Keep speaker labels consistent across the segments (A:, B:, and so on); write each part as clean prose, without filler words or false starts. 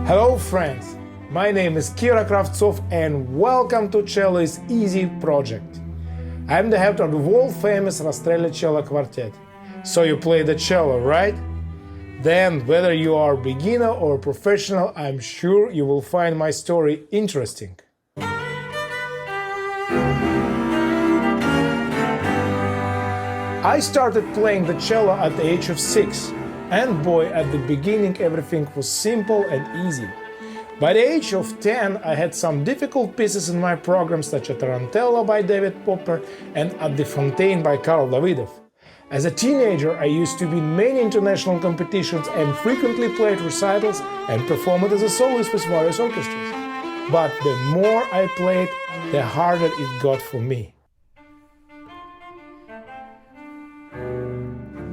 A: Hello friends, my name is Kira Kraftzoff and welcome to Cello Is Easy project. I'm the head of the world-famous Rastrelli cello quartet. So you play the cello, right? Then, whether you are beginner or professional, I'm sure you will find my story interesting. I started playing the cello at the age of 6, and boy, at the beginning everything was simple and easy. By the age of 10, I had some difficult pieces in my program, such as Tarantella by David Popper and At the Fontaine by Karl Davidov. As a teenager, I used to be in many international competitions and frequently played recitals and performed as a soloist with various orchestras. But the more I played, the harder it got for me.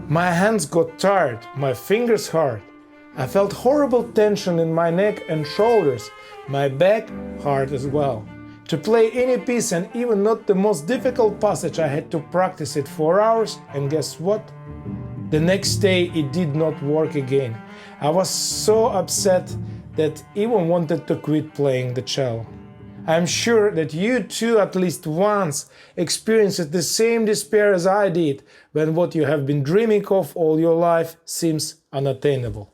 A: My hands got tired, my fingers hurt. I felt horrible tension in my neck and shoulders, my back hurt as well. To play any piece and even not the most difficult passage, I had to practice it 4 hours, and guess what? The next day it did not work again. I was so upset that I even wanted to quit playing the cello. I'm sure that you too at least once experienced the same despair as I did when what you have been dreaming of all your life seems unattainable.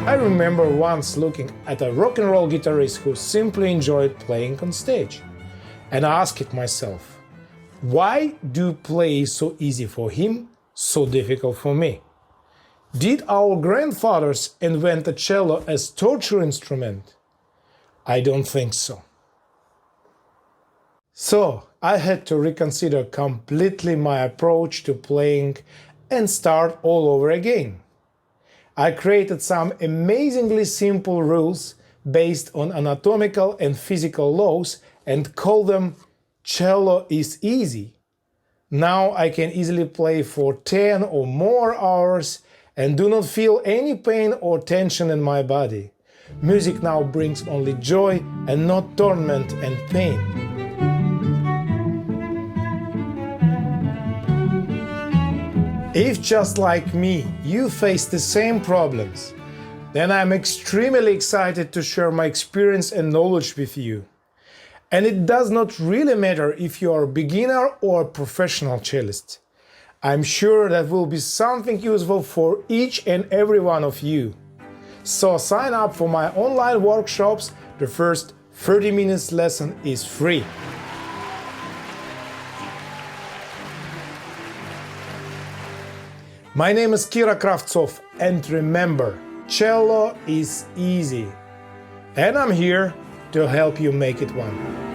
A: I remember once looking at a rock and roll guitarist who simply enjoyed playing on stage. And I asked myself, why do play so easy for him, so difficult for me? Did our grandfathers invent the cello as torture instrument? I don't think so. So I had to reconsider completely my approach to playing and start all over again. I created some amazingly simple rules based on anatomical and physical laws and called them Cello Is Easy. Now I can easily play for 10 or more hours and do not feel any pain or tension in my body. Music now brings only joy and not torment and pain. If just like me, you face the same problems, then I'm extremely excited to share my experience and knowledge with you. And it does not really matter if you are a beginner or a professional cellist. I'm sure that will be something useful for each and every one of you. So sign up for my online workshops. The first 30 minutes lesson is free. My name is Kira Kraftzoff, and remember, cello is easy. And I'm here to help you make it one.